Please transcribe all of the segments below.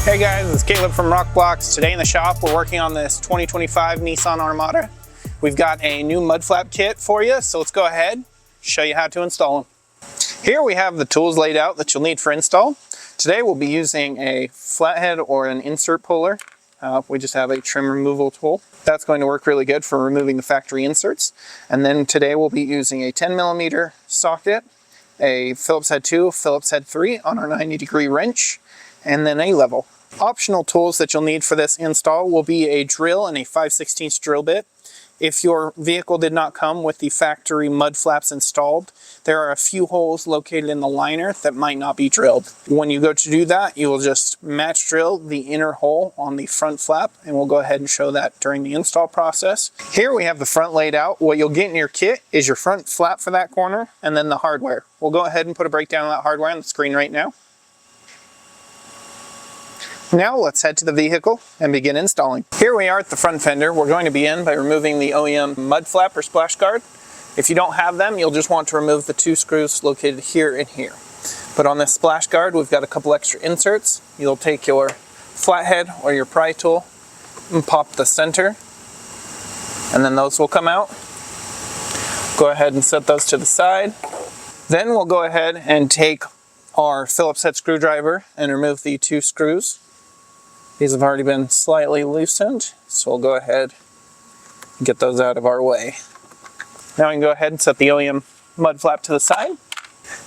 Hey guys, it's Caleb from Rokblokz. Today in the shop we're working on this 2025 Nissan Armada. We've got a new mud flap kit for you, so let's go ahead, show you how to install them. Here we have the tools laid out that you'll need for install. Today we'll be using a flathead or an insert puller. We just have a trim removal tool. That's going to work really good for removing the factory inserts. And then today we'll be using a 10mm socket, a Phillips head 2, Phillips head 3 on our 90-degree wrench, and then a level. Optional tools that you'll need for this install will be a drill and a 5/16 drill bit. If your vehicle did not come with the factory mud flaps installed, there are a few holes located in the liner that might not be drilled. When you go to do that, you will just match drill the inner hole on the front flap, and we'll go ahead and show that during the install process. Here we have the front laid out. What you'll get in your kit is your front flap for that corner, and then the hardware. We'll go ahead and put a breakdown of that hardware on the screen right now. Now let's head to the vehicle and begin installing. Here we are at the front fender. We're going to begin by removing the OEM mud flap or splash guard. If you don't have them, you'll just want to remove the 2 screws located here and here. But on this splash guard, we've got a couple extra inserts. You'll take your flathead or your pry tool and pop the center, and then those will come out. Go ahead and set those to the side. Then we'll go ahead and take our Phillips head screwdriver and remove the 2 screws. These have already been slightly loosened, so we'll go ahead and get those out of our way. Now we can go ahead and set the OEM mud flap to the side.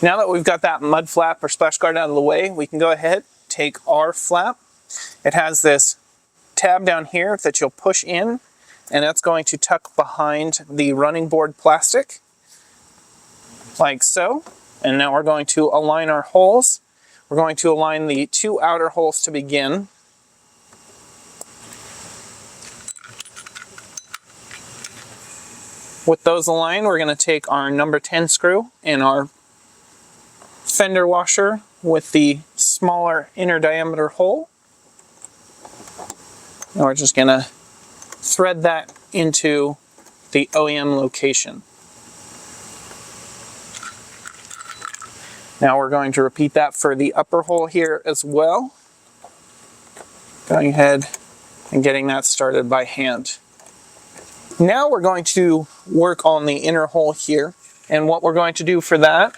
Now that we've got that mud flap or splash guard out of the way, we can go ahead, take our flap. It has this tab down here that you'll push in, and that's going to tuck behind the running board plastic, like so. And now we're going to align our holes. We're going to align the 2 outer holes to begin. With those aligned, we're going to take our number 10 screw and our fender washer with the smaller inner diameter hole. And we're just going to thread that into the OEM location. Now we're going to repeat that for the upper hole here as well. Going ahead and getting that started by hand. Now we're going to work on the inner hole here, and what we're going to do for that,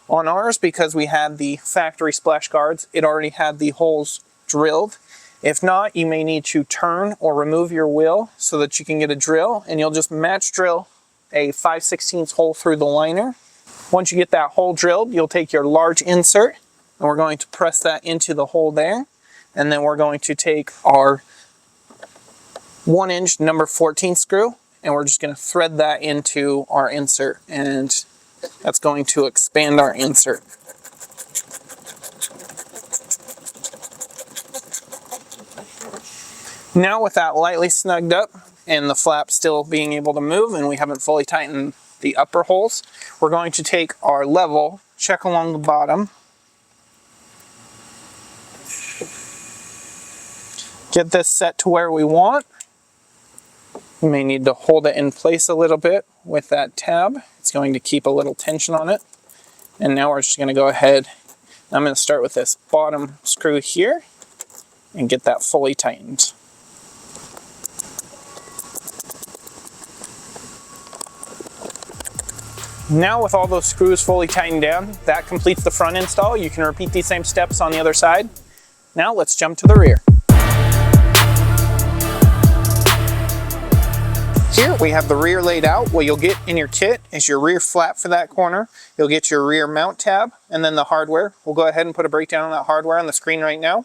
on ours, because we had the factory splash guards, it already had the holes drilled. If not, you may need to turn or remove your wheel so that you can get a drill, and you'll just match drill a 5/16 hole through the liner. Once you get that hole drilled, you'll take your large insert, and we're going to press that into the hole there, and then we're going to take our 1-inch number 14 screw, and we're just going to thread that into our insert, and that's going to expand our insert. Now with that lightly snugged up and the flap still being able to move and we haven't fully tightened the upper holes, we're going to take our level, check along the bottom, get this set to where we want. You may need to hold it in place a little bit with that tab. It's going to keep a little tension on it. And now we're just going to go ahead. I'm going to start with this bottom screw here and get that fully tightened. Now with all those screws fully tightened down, that completes the front install. You can repeat these same steps on the other side. Now let's jump to the rear. Here we have the rear laid out. What you'll get in your kit is your rear flap for that corner. You'll get your rear mount tab and then the hardware. We'll go ahead and put a breakdown on that hardware on the screen right now.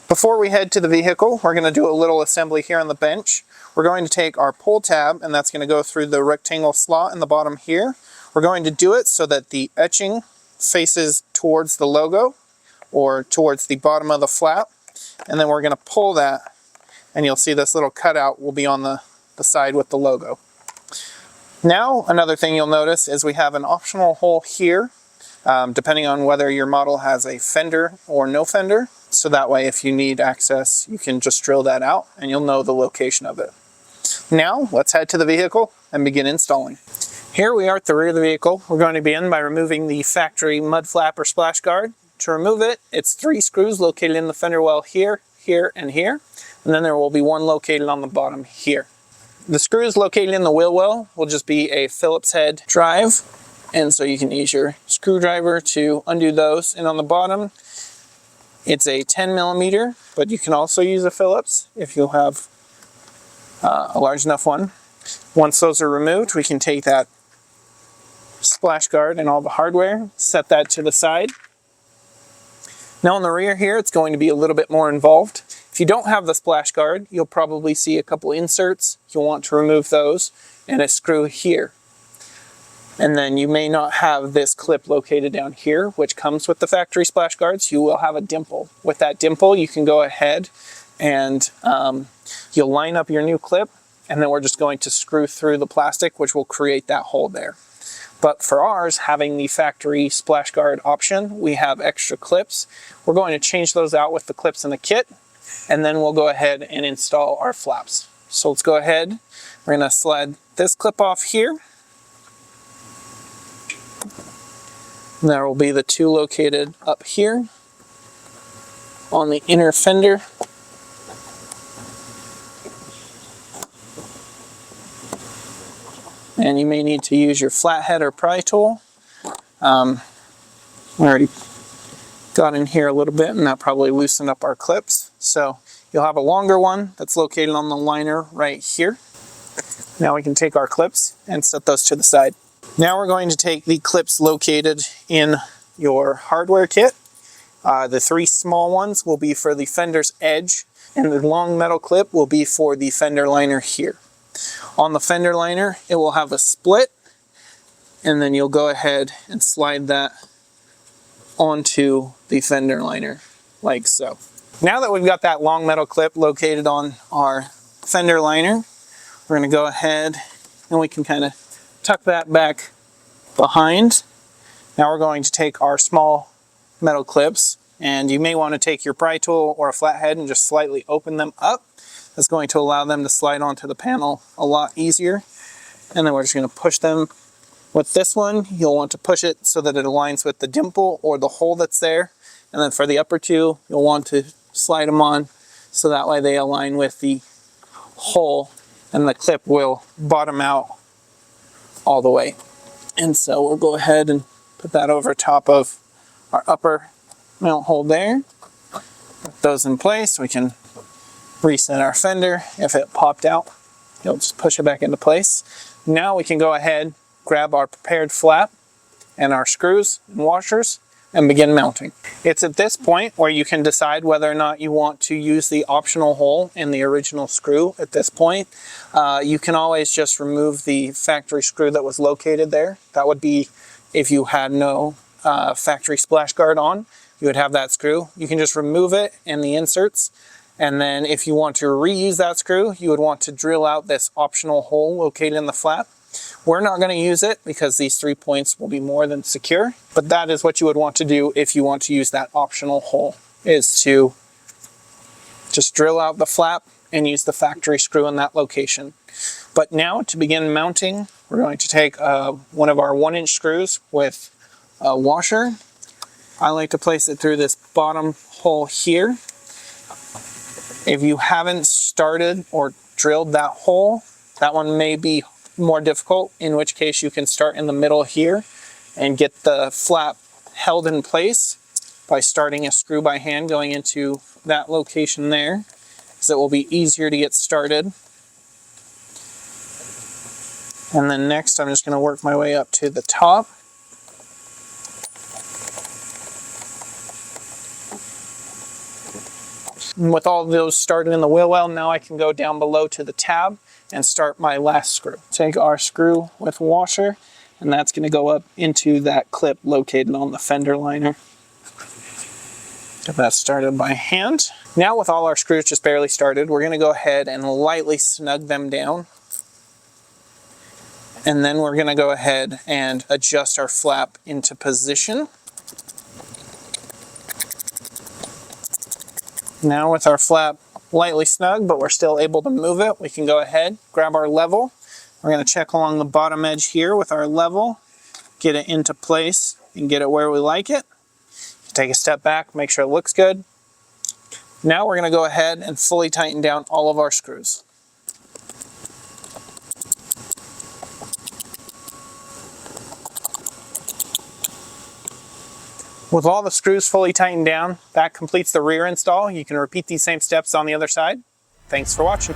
Before we head to the vehicle, we're going to do a little assembly here on the bench. We're going to take our pull tab, and that's going to go through the rectangle slot in the bottom here. We're going to do it so that the etching faces towards the logo or towards the bottom of the flap, and then we're going to pull that, and you'll see this little cutout will be on the side with the logo. Now, another thing you'll notice is we have an optional hole here, depending on whether your model has a fender or no fender. So that way, if you need access, you can just drill that out and you'll know the location of it. Now, let's head to the vehicle and begin installing. Here we are at the rear of the vehicle. We're going to begin by removing the factory mud flap or splash guard. To remove it, it's 3 screws located in the fender well here, here, and here. And then there will be 1 located on the bottom here. The screws located in the wheel well will just be a Phillips head drive. And so you can use your screwdriver to undo those. And on the bottom, it's a 10 millimeter, but you can also use a Phillips if you have a large enough one. Once those are removed, we can take that splash guard and all the hardware, set that to the side. Now on the rear here, it's going to be a little bit more involved. If you don't have the splash guard, you'll probably see a couple inserts. You'll want to remove those and a screw here. And then you may not have this clip located down here, which comes with the factory splash guards. You will have a dimple. With that dimple, you can go ahead and you'll line up your new clip, and then we're just going to screw through the plastic, which will create that hole there. But for ours, having the factory splash guard option, we have extra clips. We're going to change those out with the clips in the kit, and then we'll go ahead and install our flaps. So let's go ahead. We're going to slide this clip off here. And there will be the 2 located up here on the inner fender. And you may need to use your flathead or pry tool. We already got in here a little bit, and that probably loosened up our clips. So you'll have a longer one that's located on the liner right here. Now we can take our clips and set those to the side. Now we're going to take the clips located in your hardware kit. The 3 small ones will be for the fender's edge, and the long metal clip will be for the fender liner here. On the fender liner, it will have a split, and then you'll go ahead and slide that onto the fender liner, like so. Now that we've got that long metal clip located on our fender liner, we're going to go ahead and we can kind of tuck that back behind. Now we're going to take our small metal clips, and you may want to take your pry tool or a flathead and just slightly open them up. That's going to allow them to slide onto the panel a lot easier. And then we're just going to push them. With this one, you'll want to push it so that it aligns with the dimple or the hole that's there. And then for the upper 2, you'll want to slide them on so that way they align with the hole, and the clip will bottom out all the way. And so we'll go ahead and put that over top of our upper mount hole there. With those in place, we can reset our fender. If it popped out, you'll just push it back into place. Now we can go ahead, grab our prepared flap and our screws and washers and begin mounting. It's at this point where you can decide whether or not you want to use the optional hole in the original screw. At this point, you can always just remove the factory screw that was located there. That would be if you had no factory splash guard on, you would have that screw. You can just remove it and the inserts. And then if you want to reuse that screw, you would want to drill out this optional hole located in the flap. We're not going to use it because these 3 points will be more than secure, but that is what you would want to do if you want to use that optional hole, is to just drill out the flap and use the factory screw in that location. But now to begin mounting, we're going to take one of our 1-inch screws with a washer. I like to place it through this bottom hole here. If you haven't started or drilled that hole, that one may be more difficult, in which case you can start in the middle here and get the flap held in place by starting a screw by hand going into that location there, so it will be easier to get started. And then next I'm just going to work my way up to the top. And with all of those started in the wheel well, now I can go down below to the tab and start my last screw. Take our screw with washer, and that's going to go up into that clip located on the fender liner. Get that started by hand. Now with all our screws just barely started, we're going to go ahead and lightly snug them down. And then we're going to go ahead and adjust our flap into position. Now with our flap lightly snug, but we're still able to move it, we can go ahead, grab our level. We're going to check along the bottom edge here with our level, get it into place and get it where we like it. Take a step back, make sure it looks good. Now we're going to go ahead and fully tighten down all of our screws. With all the screws fully tightened down, that completes the rear install. You can repeat these same steps on the other side. Thanks for watching.